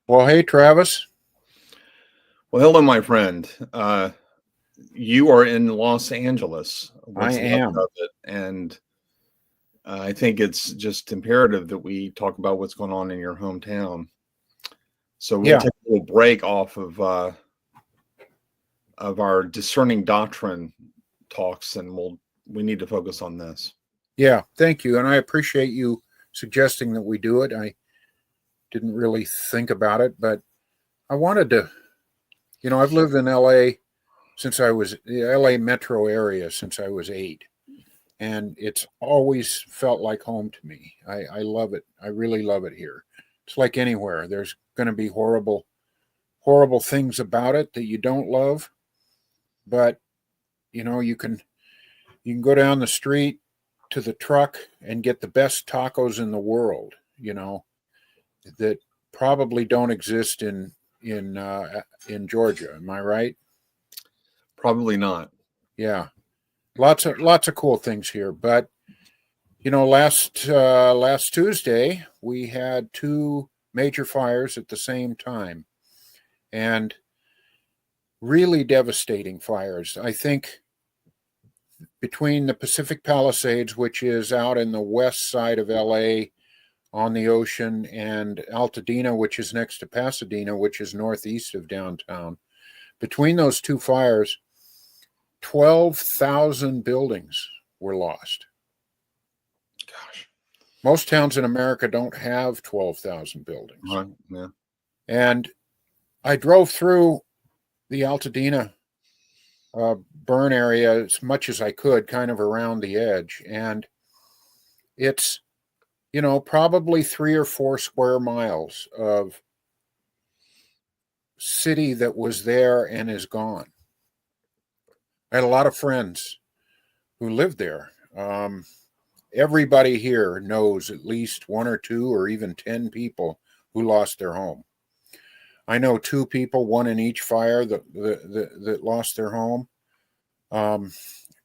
Well, hey, Travis. Well, hello, my friend. You are in Los Angeles, I what's left am. of it, and I think it's just imperative that we talk about what's going on in your hometown. So we'll Yeah, take a little break off of our discerning doctrine talks, and we need to focus on this. yeah. Thank you. And I appreciate you suggesting that we do it. I didn't really think about it, but I wanted to, I've lived in LA since I was the LA metro area since I was 8. And it's always felt like home to me. I love it. I really love it here. It's like anywhere. There's going to be horrible things about it that you don't love, but you can go down the street to the truck and get the best tacos in the world, that probably don't exist in Georgia. Am I right? Probably not. Yeah, lots of cool things here. But last Tuesday we had two major fires at the same time, and really devastating fires. I think between the Pacific Palisades, which is out in the west side of LA on the ocean, and Altadena, which is next to Pasadena, which is northeast of downtown. Between those two fires, 12,000 buildings were lost. Gosh. Most towns in America don't have 12,000 buildings. Right. Yeah. And I drove through the Altadena burn area as much as I could, kind of around the edge. And it's, probably 3 or 4 square miles of city that was there and is gone. I had a lot of friends who lived there. Everybody here knows at least one or two or even 10 people who lost their home. I know two people, one in each fire, that lost their home.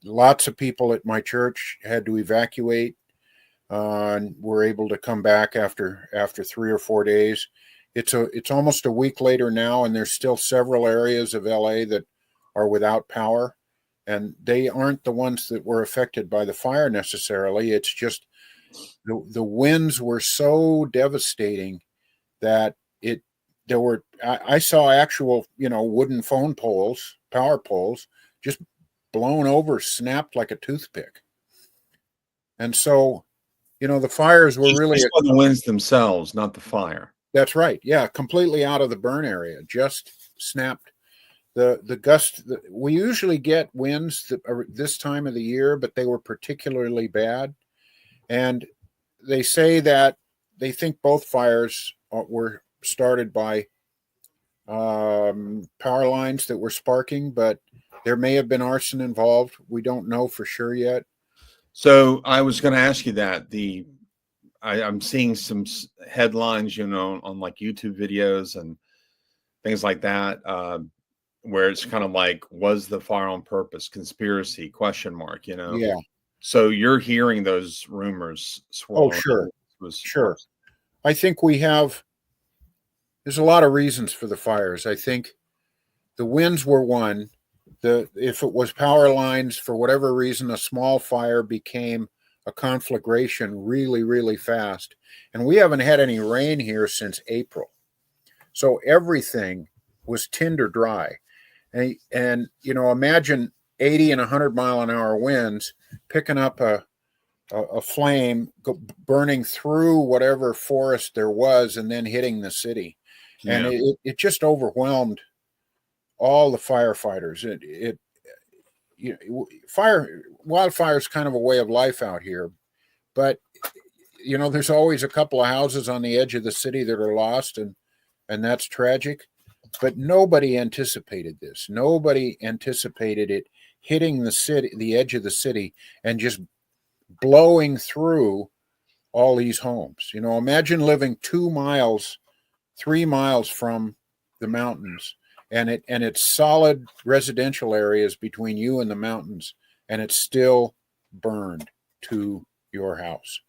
Lots of people at my church had to evacuate and were able to come back after 3 or 4 days. It's almost a week later now, and there's still several areas of LA that are without power, and they aren't the ones that were affected by the fire necessarily. It's just the winds were so devastating that I saw actual wooden phone poles, power poles, just blown over, snapped like a toothpick. And so the fires were really. Just by the winds themselves, not the fire. That's right. Yeah, completely out of the burn area, just snapped. The gust. We usually get winds that are this time of the year, but they were particularly bad. And they say that they think both fires were started by power lines that were sparking, but there may have been arson involved. We don't know for sure yet. So I was going to ask you that I'm seeing some headlines, on like YouTube videos and things like that, where it's kind of like, was the fire on purpose? Conspiracy? Question mark. Yeah. So you're hearing those rumors Oh, swirling. sure. Sure. I think there's a lot of reasons for the fires. I think the winds were one. If it was power lines, for whatever reason, a small fire became a conflagration really, really fast. And we haven't had any rain here since April. So everything was tinder dry. And imagine 80 and 100-mile-an-hour winds picking up a flame, burning through whatever forest there was, and then hitting the city. And it just overwhelmed all the firefighters. Wildfire is kind of a way of life out here, but there's always a couple of houses on the edge of the city that are lost, and that's tragic. But nobody anticipated this. Nobody anticipated it hitting the edge of the city, and just blowing through all these homes. Imagine living 2 miles, 3 miles from the mountains, and it's solid residential areas between you and the mountains, and it's still burned to your house.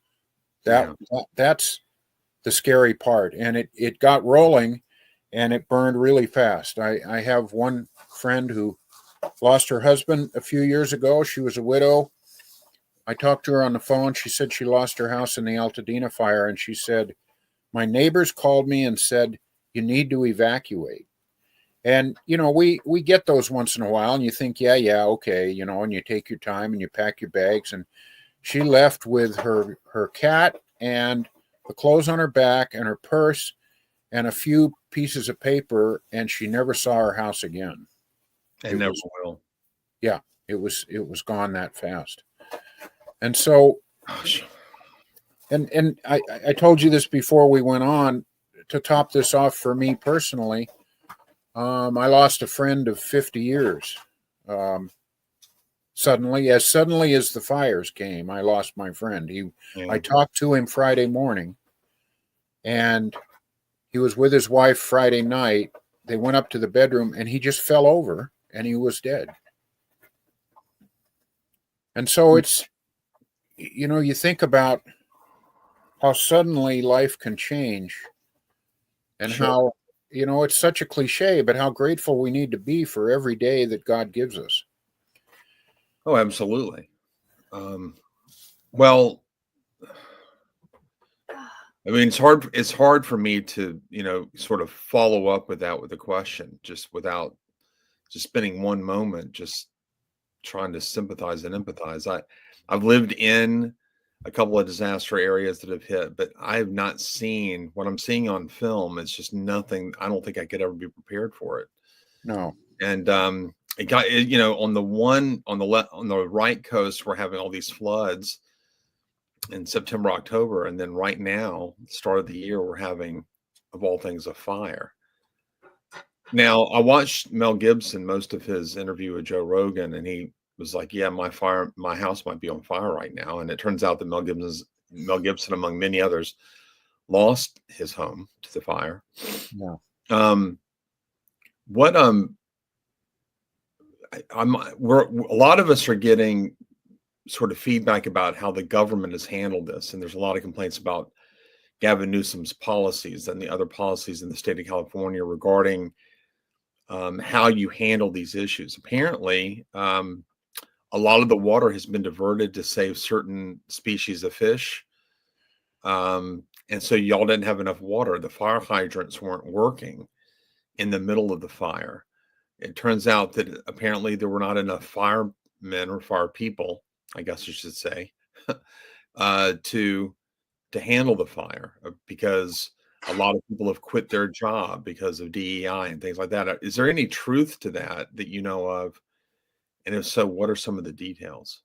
That's the scary part. And it got rolling, and it burned really fast. I have one friend who lost her husband a few years ago. She was a widow. I talked to her on the phone. She said she lost her house in the Altadena fire, and she said, my neighbors called me and said, you need to evacuate. And, you know, we get those once in a while, and you think, yeah, okay, you know, and you take your time and you pack your bags. And she left with her cat and the clothes on her back and her purse and a few pieces of paper, and she never saw her house again. And never will. Yeah, it was gone that fast. And so, and I told you this before we went on. To top this off for me personally, I lost a friend of 50 years. Suddenly as the fires came, I lost my friend. I talked to him Friday morning, and he was with his wife Friday night. They went up to the bedroom, and he just fell over, and he was dead. And so it's, you know, you think about how suddenly life can change, and how, you know, it's such a cliche, but how grateful we need to be for every day that God gives us. Oh, absolutely. Well, I mean, it's hard for me to, you know, sort of follow up with that with a question, just without just spending one moment just trying to sympathize and empathize. I've lived in a couple of disaster areas that have hit, but I have not seen what I'm seeing on film. It's just nothing. I don't think I could ever be prepared for it. No. And it got, you know, on the right coast, we're having all these floods in September, October, and then right now, start of the year, we're having, of all things, a fire. Now, I watched Mel Gibson, most of his interview with Joe Rogan, and he was like, yeah, my house might be on fire right now. And it turns out that Mel Gibson, among many others, lost his home to the fire. Yeah. A lot of us are getting sort of feedback about how the government has handled this. And there's a lot of complaints about Gavin Newsom's policies and the other policies in the state of California regarding how you handle these issues. Apparently, a lot of the water has been diverted to save certain species of fish. And so y'all didn't have enough water. The fire hydrants weren't working in the middle of the fire. It turns out that apparently there were not enough firemen or fire people, I guess I should say, to handle the fire, because a lot of people have quit their job because of DEI and things like that. Is there any truth to that you know of? And if so, what are some of the details?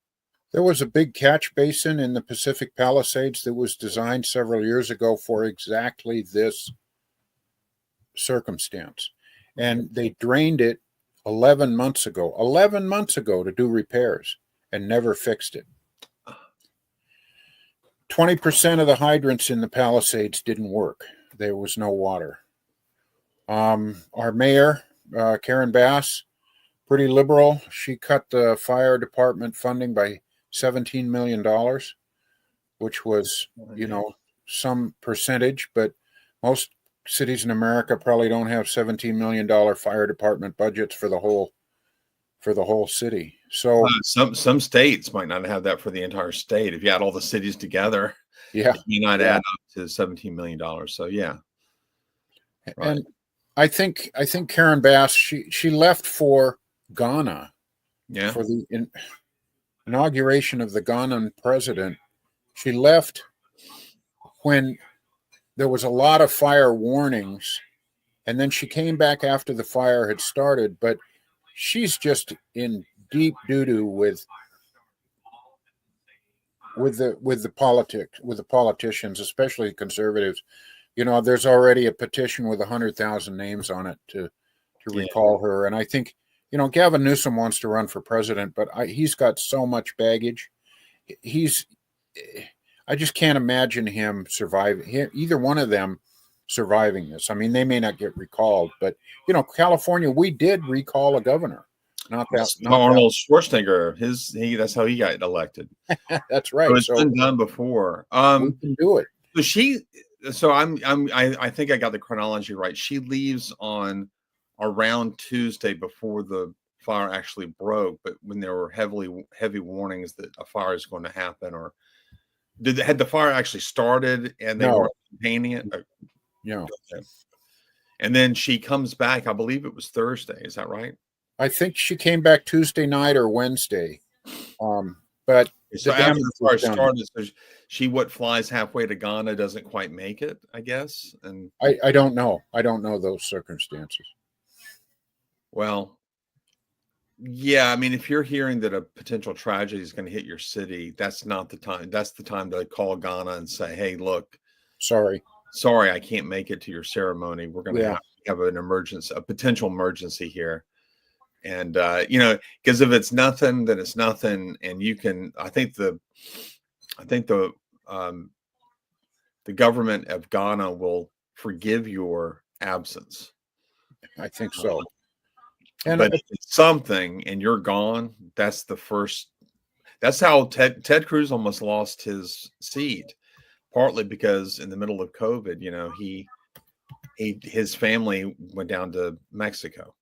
There was a big catch basin in the Pacific Palisades that was designed several years ago for exactly this circumstance. And they drained it 11 months ago to do repairs, and never fixed it. 20% of the hydrants in the Palisades didn't work. There was no water. Our mayor, Karen Bass, pretty liberal. She cut the fire department funding by $17 million, which was, you know, some percentage, but most cities in America probably don't have $17 million fire department budgets for the whole city. So some states might not have that for the entire state. If you add all the cities together, yeah, it may not add up to $17 million. So yeah. Right. And I think Karen Bass, she left for Ghana, for the inauguration of the Ghanan president. She left when there was a lot of fire warnings, and then she came back after the fire had started. But she's just in deep doo-doo with the politicians, especially conservatives. You know, there's already a petition with 100,000 names on it to recall her. And I think, you know, Gavin Newsom wants to run for president, but he's got so much baggage. I just can't imagine him surviving, either one of them surviving this. I mean, they may not get recalled, but, you know, California, we did recall a governor. Not Arnold Schwarzenegger. That's how he got elected. That's right. So it's been done before. We can do it. So So I think I got the chronology right. She leaves on around Tuesday before the fire actually broke, but when there were heavy warnings that a fire is going to happen, or had the fire actually started and they No, weren't containing it? okay. And then she comes back. I believe it was Thursday. Is that right? I think she came back Tuesday night or Wednesday. But So the after damage the was fire done. started, so she what flies halfway to Ghana, doesn't quite make it, I guess. And I don't know. I don't know those circumstances. well, yeah, I mean, if you're hearing that a potential tragedy is going to hit your city, that's not the time. That's the time to call Ghana and say, "Hey, look, Sorry. sorry, I can't make it to your ceremony. We're going to Yeah. have an emergency, a potential emergency here." And because if it's nothing, then it's nothing, and you can. I think um, the government of Ghana will forgive your absence. I think so. And But if it's something and you're gone, that's the first. That's how Ted Cruz almost lost his seat, partly because in the middle of COVID, his family went down to Mexico,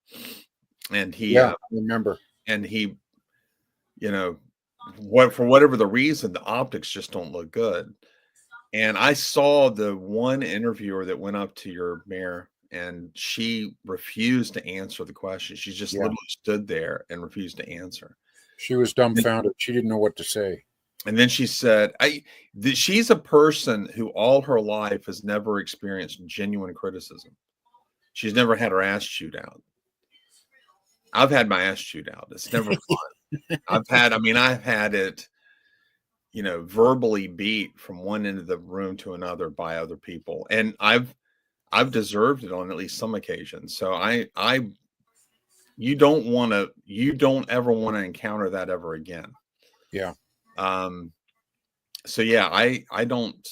and yeah, I remember. he what for whatever the reason, the optics just don't look good. And I saw the one interviewer that went up to your mayor, and she refused to answer the question. She just Yeah. literally stood there and refused to answer. She was dumbfounded. She didn't know what to say. And then she said, she's a person who all her life has never experienced genuine criticism. She's never had her ass chewed out. I've had my ass chewed out. It's never fun. I've had it, verbally beat from one end of the room to another by other people. And I've deserved it on at least some occasions. So you don't ever want to encounter that ever again. Yeah. So yeah, I don't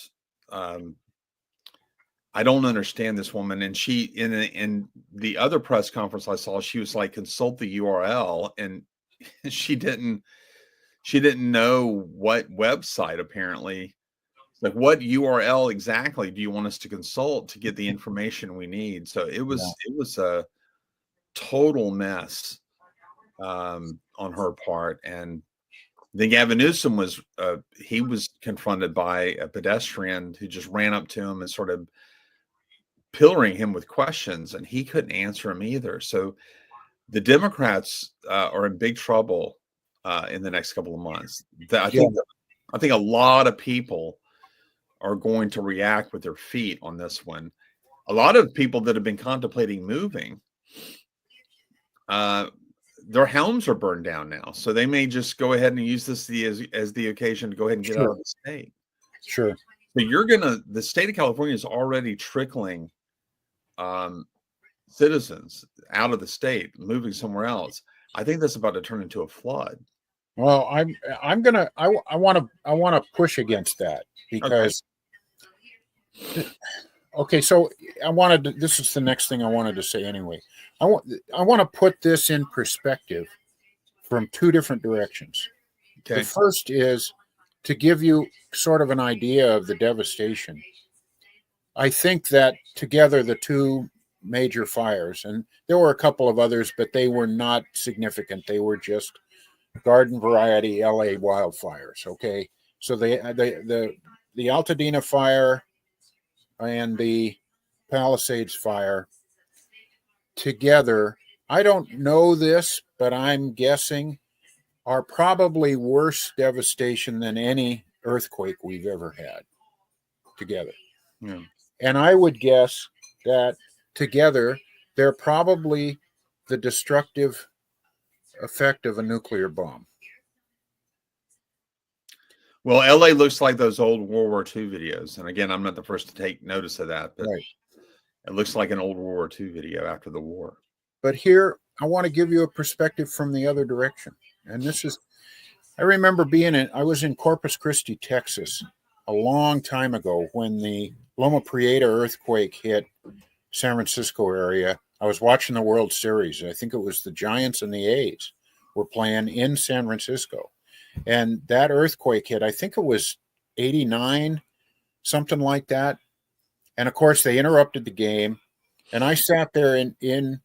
understand this woman. And she, in the other press conference I saw, she was like, consult the URL, and she didn't know what website. Apparently, like, what URL exactly do you want us to consult to get the information we need? So it was a total mess on her part. And then Gavin Newsom was confronted by a pedestrian who just ran up to him and sort of pillaring him with questions, and he couldn't answer him either. So the Democrats are in big trouble in the next couple of months. I think a lot of people are going to react with their feet on this one. A lot of people that have been contemplating moving, their homes are burned down now. So they may just go ahead and use this as the occasion to go ahead and get out of the state. Sure. So the state of California is already trickling citizens out of the state, moving somewhere else. I think that's about to turn into a flood. Well, I want to push against that because okay, so this is the next thing I wanted to say anyway. I want to put this in perspective from two different directions. Okay. The first is to give you sort of an idea of the devastation. I think that together the two major fires, and there were a couple of others, but they were not significant. They were just garden variety LA wildfires. Okay, so the Altadena fire and the Palisades fire together, I don't know this, but I'm guessing, are probably worse devastation than any earthquake we've ever had together. Yeah. And I would guess that together they're probably the destructive effect of a nuclear bomb. Well, LA looks like those old World War II videos. And again, I'm not the first to take notice of that, but it looks like an old World War II video after the war. But here, I want to give you a perspective from the other direction. And this is, I remember I was in Corpus Christi, Texas, a long time ago when the Loma Prieta earthquake hit San Francisco area. I was watching the World Series. I think it was the Giants and the A's were playing in San Francisco. And that earthquake hit, I think it was 89, something like that. And of course, they interrupted the game. And I sat there in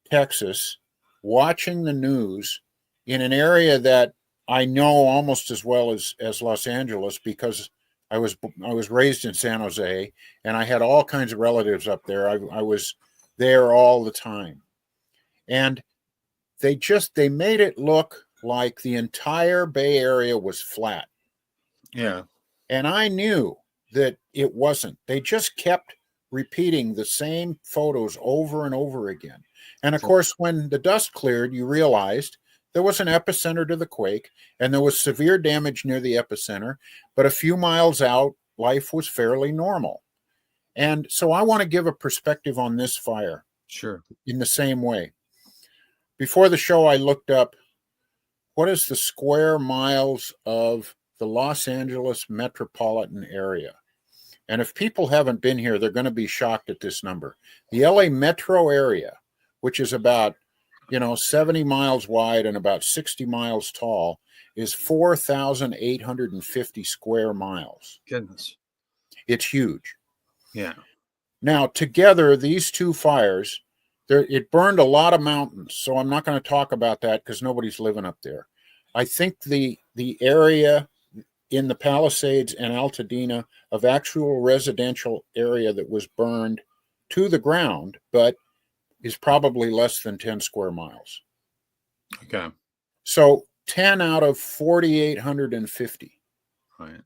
Texas watching the news in an area that I know almost as well as Los Angeles, because I was raised in San Jose, and I had all kinds of relatives up there. I was there all the time. And they made it look like the entire Bay Area was flat. Yeah. And I knew that it wasn't. They just kept repeating the same photos over and over again. And of course, when the dust cleared, you realized there was an epicenter to the quake, and there was severe damage near the epicenter. But a few miles out, life was fairly normal. And so I want to give a perspective on this fire. Sure. In the same way. Before the show, I looked up what is the square miles of the Los Angeles metropolitan area. And if people haven't been here, they're going to be shocked at this number. The LA metro area, which is about 70 miles wide and about 60 miles tall, is 4,850 square miles. Goodness. It's huge. Yeah. Now, together, these two fires, it burned a lot of mountains. So I'm not going to talk about that because nobody's living up there. I think the area in the Palisades and Altadena of actual residential area that was burned to the ground, but is probably less than 10 square miles. Okay. So 10 out of 4,850. Right.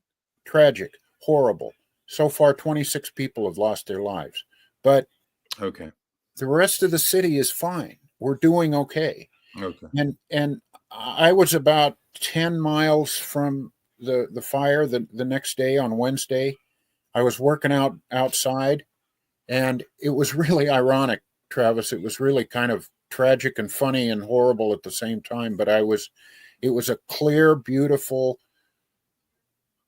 Tragic, horrible. So far, 26 people have lost their lives. But okay, the rest of the city is fine. We're doing okay. Okay. And I was about 10 miles from the fire the next day on Wednesday. I was working outside, and it was really ironic, Travis. It was really kind of tragic and funny and horrible at the same time. But it was a clear, beautiful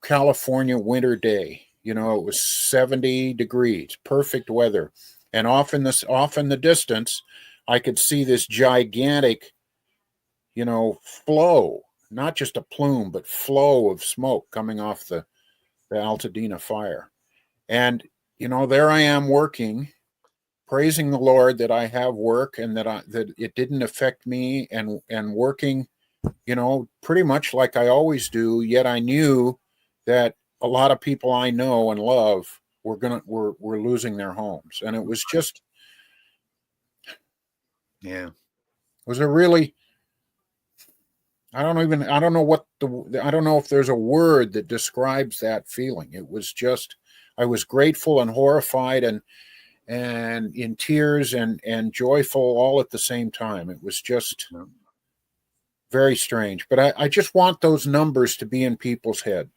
California winter day. It was 70 degrees, perfect weather. And off in the distance, I could see this gigantic, flow, not just a plume, but flow of smoke coming off the Altadena fire. And, there I am working, praising the Lord that I have work and that it didn't affect me, and working, pretty much like I always do. Yet I knew that a lot of people I know and love were losing their homes. And it was just, yeah, it was a really, I don't know if there's a word that describes that feeling. It was just, I was grateful and horrified and in tears and joyful all at the same time. It was just very strange. But I just want those numbers to be in people's head.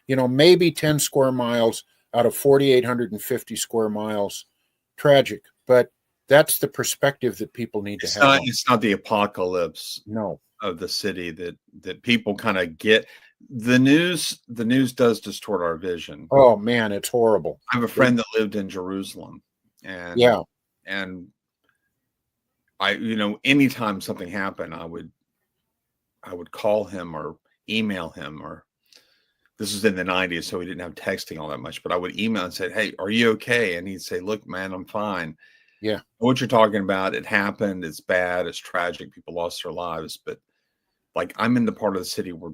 Maybe 10 square miles out of 4,850 square miles. Tragic. But that's the perspective that people need to have. It's not the apocalypse. No. Of the city that people kind of get. The news does distort our vision. Oh man, it's horrible. I have a friend that lived in Jerusalem, and and I, anytime something happened, I would call him or email him, or this was in the 90s, so we didn't have texting all that much, but I would email and say, "Hey, are you okay?" And he'd say, "Look, man, I'm fine." Yeah. What you're talking about, it happened, it's bad, it's tragic, people lost their lives, but like, I'm in the part of the city where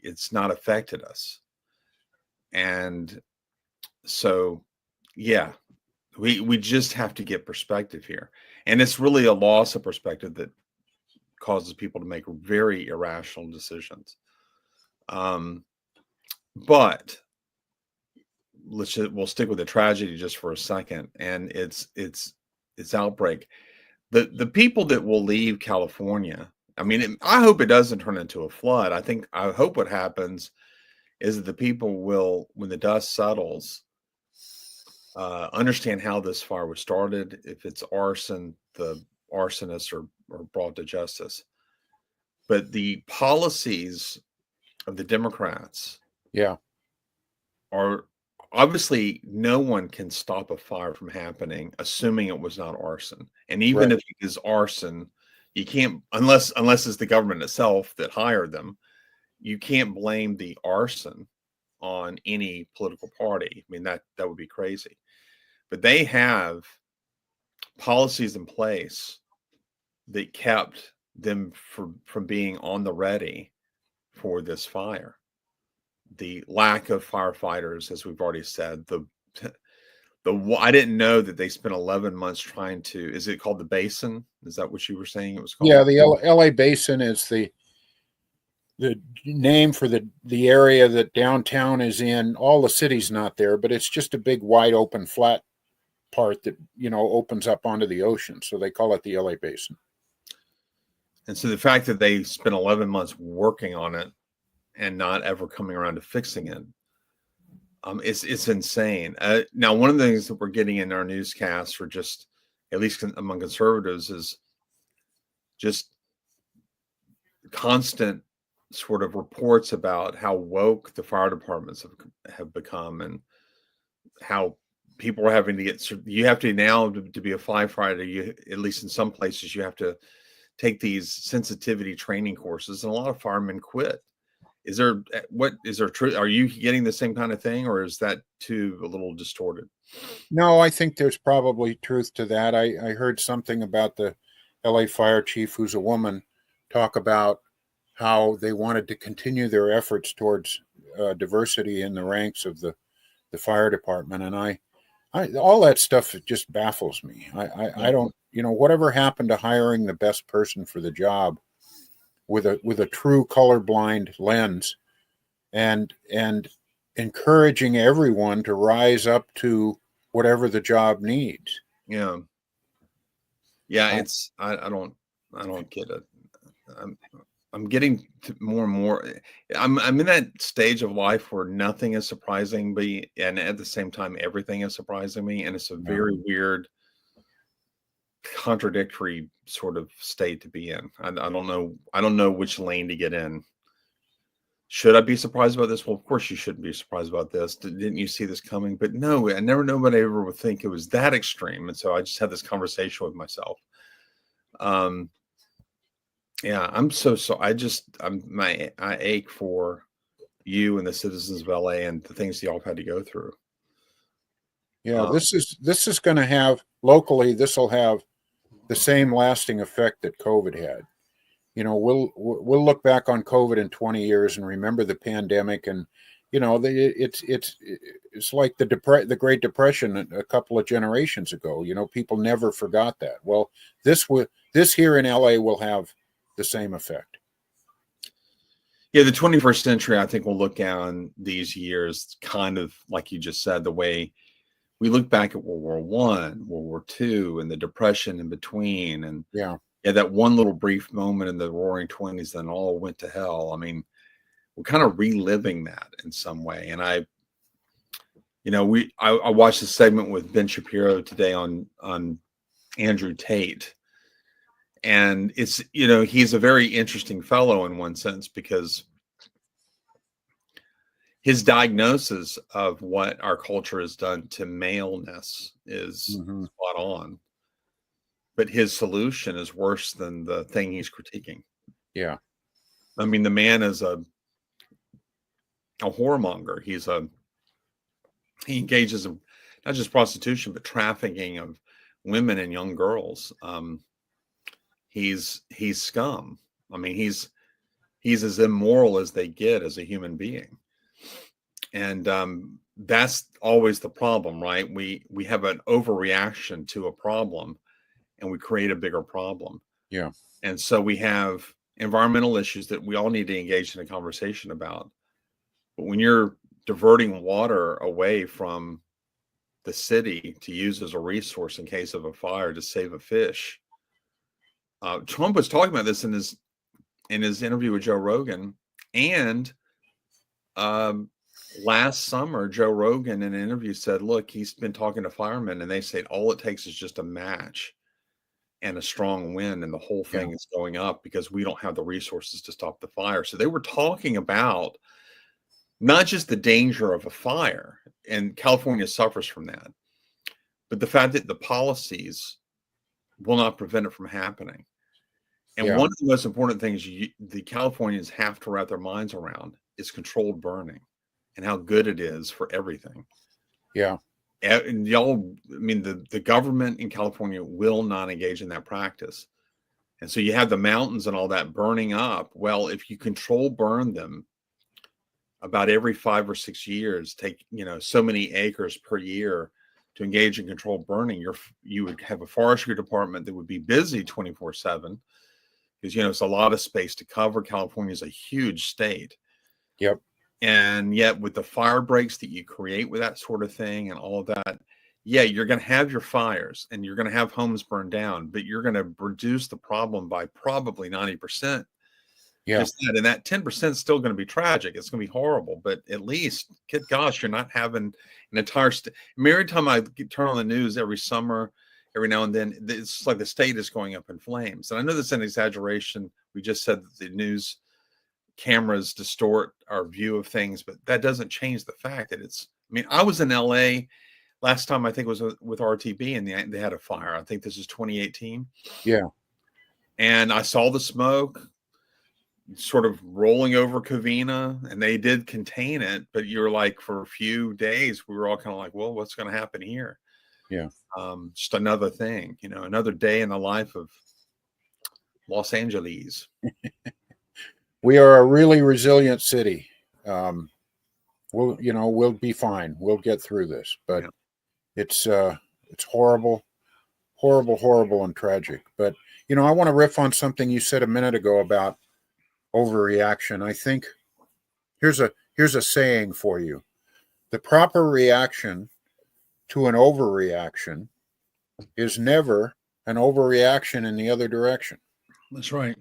it's not affected us. And so, yeah, we just have to get perspective here. And it's really a loss of perspective that causes people to make very irrational decisions. But we'll stick with the tragedy just for a second, and it's outbreak. The people that will leave California, I mean, I hope it doesn't turn into a flood. I hope what happens is that the people will, when the dust settles, understand how this fire was started. If it's arson, the arsonists are brought to justice. But the policies of the Democrats, are obviously, no one can stop a fire from happening, assuming it was not arson. And even if it is arson, you can't, unless it's the government itself that hired them, you can't blame the arson on any political party. I mean, that would be crazy. But they have policies in place that kept them from being on the ready for this fire. The lack of firefighters, as we've already said, I didn't know that they spent 11 months trying to, is it called the Basin? Is that what you were saying it was called? Yeah, the LA Basin is the name for the area that downtown is in. All the city's not there, but it's just a big wide open flat part that, you know, opens up onto the ocean. So they call it the LA Basin. And so the fact that they spent 11 months working on it and not ever coming around to fixing it, it's insane. Now, one of the things that we're getting in our newscasts, or just at least among conservatives, is just constant sort of reports about how woke the fire departments have become, and how people are having to get, you have to now, to be a firefighter, you, at least in some places, you have to take these sensitivity training courses, and a lot of firemen quit. Is there truth? Are you getting the same kind of thing, or is that too a little distorted? No, I think there's probably truth to that. I heard something about the LA fire chief, who's a woman, talk about how they wanted to continue their efforts towards diversity in the ranks of the fire department. And I all that stuff, it just baffles me. I don't, you know, whatever happened to hiring the best person for the job with a true colorblind lens, and encouraging everyone to rise up to whatever the job needs. Yeah. It's I don't get it. I'm getting to more and more. I'm in that stage of life where nothing is surprising me, and at the same time, everything is surprising me, and it's a very weird, contradictory sort of state to be in. I don't know. I don't know which lane to get in. Should I be surprised about this? Well, of course you shouldn't be surprised about this. Didn't you see this coming? But no, nobody ever would think it was that extreme. And so I just had this conversation with myself. Yeah, I'm so I ache for you and the citizens of LA and the things y'all had to go through. Yeah, this is going to have locally. This will have the same lasting effect that COVID had. You know, we'll look back on COVID in 20 years and remember the pandemic, and you know, it's like the Great Depression a couple of generations ago. You know, people never forgot that. Well, this here in LA will have the same effect. Yeah, the 21st century, I think, will look on these years kind of like you just said, the way we look back at World War I, World War II, and the Depression in between, and yeah, that one little brief moment in the Roaring '20s, then all went to hell. I mean, we're kind of reliving that in some way. And I watched a segment with Ben Shapiro today on Andrew Tate. And it's, you know, he's a very interesting fellow in one sense, because his diagnosis of what our culture has done to maleness is spot on. But his solution is worse than the thing he's critiquing. Yeah. I mean, the man is a whoremonger. He engages in not just prostitution, but trafficking of women and young girls. He's scum. I mean, he's as immoral as they get as a human being. And that's always the problem, right? We have an overreaction to a problem, and we create a bigger problem. Yeah. And so we have environmental issues that we all need to engage in a conversation about. But when you're diverting water away from the city to use as a resource in case of a fire to save a fish, Trump was talking about this in his interview with Joe Rogan. And last summer, Joe Rogan in an interview said, look, he's been talking to firemen, and they say all it takes is just a match and a strong wind, and the whole thing is going up because we don't have the resources to stop the fire. So they were talking about not just the danger of a fire, and California suffers from that, but the fact that the policies will not prevent it from happening. And one of the most important things the Californians have to wrap their minds around is controlled burning. and how good it is for everything. Yeah. And y'all, I mean, the government in California will not engage in that practice. And so you have the mountains and all that burning up. Well, if you burn them about every 5 or 6 years, take, so many acres per year to engage in controlled burning, you would have a forestry department that would be busy 24/7 because, it's a lot of space to cover. California is a huge state. Yep. And yet with the fire breaks that you create with that sort of thing and all of that, yeah, you're going to have your fires and you're going to have homes burned down, but you're going to reduce the problem by probably 90%. Yeah. Just that, and that 10% is still going to be tragic. It's going to be horrible, but at least, good gosh, you're not having an entire state. Every time I turn on the news every summer, every now and then, it's like the state is going up in flames. And I know that's an exaggeration. We just said that the news cameras distort our view of things, but that doesn't change the fact that I was in LA last time, I think it was with RTB, and they had a fire. I think this is 2018. Yeah. And I saw the smoke sort of rolling over Covina, and they did contain it, but you're like, for a few days, we were all kind of like, well, what's going to happen here? Yeah. Just another thing, another day in the life of Los Angeles. We are a really resilient city. We'll be fine. We'll get through this, but it's horrible, horrible, horrible, and tragic. But, I want to riff on something you said a minute ago about overreaction. I think here's a saying for you. The proper reaction to an overreaction is never an overreaction in the other direction. That's right.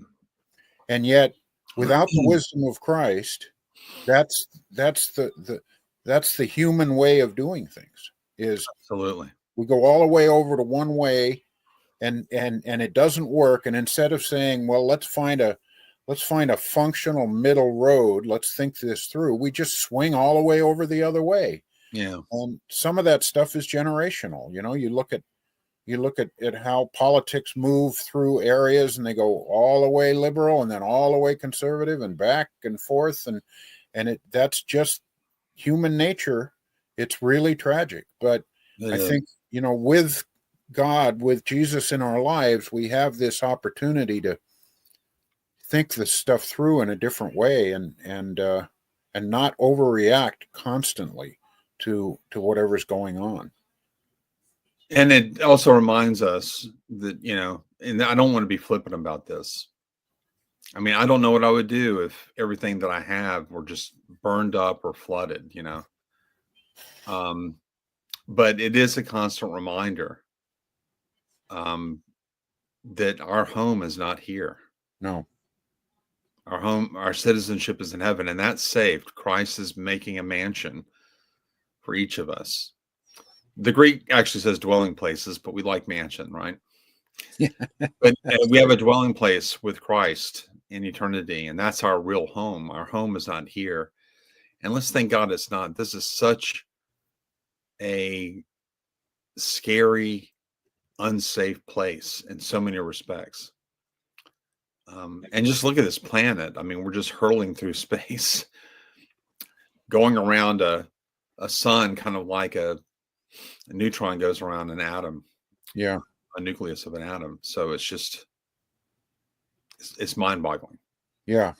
And yet, without the wisdom of Christ, that's the human way of doing things. Is absolutely, we go all the way over to one way, and it doesn't work. And instead of saying, well, let's find a functional middle road, let's think this through, we just swing all the way over the other way. Yeah. And some of that stuff is generational. You look at how politics move through areas, and they go all the way liberal and then all the way conservative and back and forth. And that's just human nature. It's really tragic. But I think, with God, with Jesus in our lives, we have this opportunity to think this stuff through in a different way and not overreact constantly to whatever's going on. And it also reminds us that, and I don't want to be flippant about this. I don't know what I would do if everything that I have were just burned up or flooded, but it is a constant reminder that our home is not here. No. Our home, our citizenship is in heaven, and that's saved. Christ is making a mansion for each of us. The Greek actually says dwelling places, but we like mansion, right? Yeah. But we have a dwelling place with Christ in eternity, and that's our real home. Our home is not here. And let's thank God it's not. This is such a scary, unsafe place in so many respects. And just look at this planet. We're just hurling through space, going around a sun, kind of like a neutron goes around an atom. Yeah. A nucleus of an atom. So it's mind-boggling. Yeah.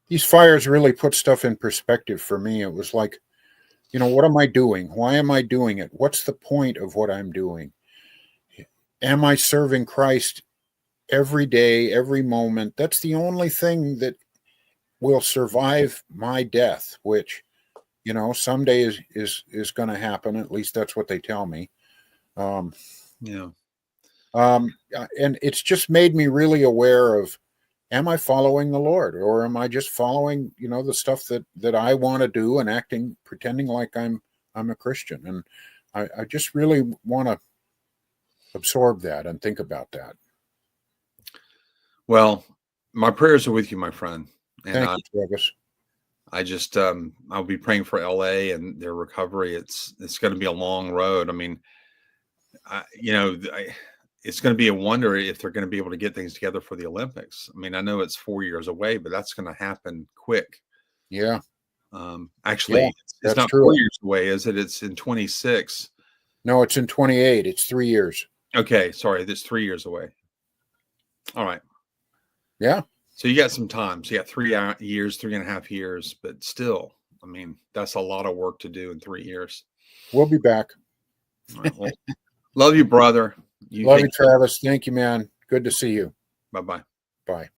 These fires really put stuff in perspective for me. It was like, what am I doing? Why am I doing it? What's the point of what I'm doing? Am I serving Christ every day, every moment? That's the only thing that will survive my death, which, someday is going to happen. At least that's what they tell me. Yeah. And it's just made me really aware of, am I following the Lord, or am I just following, the stuff that I want to do and pretending like I'm a Christian? And I just really want to absorb that and think about that. Well, my prayers are with you, my friend. And Thank you, Travis. I just, I'll be praying for LA and their recovery. It's going to be a long road. It's going to be a wonder if they're going to be able to get things together for the Olympics. I know it's 4 years away, but that's going to happen quick. Yeah. Actually, Yeah, it's that's not true. 4 years away, is it? It's in 26. No, it's in 28. It's 3 years. Okay, sorry, that's 3 years away. All right. Yeah. So you got some time. So you got 3 years, 3.5 years, but still, I mean, that's a lot of work to do in 3 years. We'll be back. All right, well, love you, brother. Love you, Travis. Thank you, man. Good to see you. Bye-bye. Bye.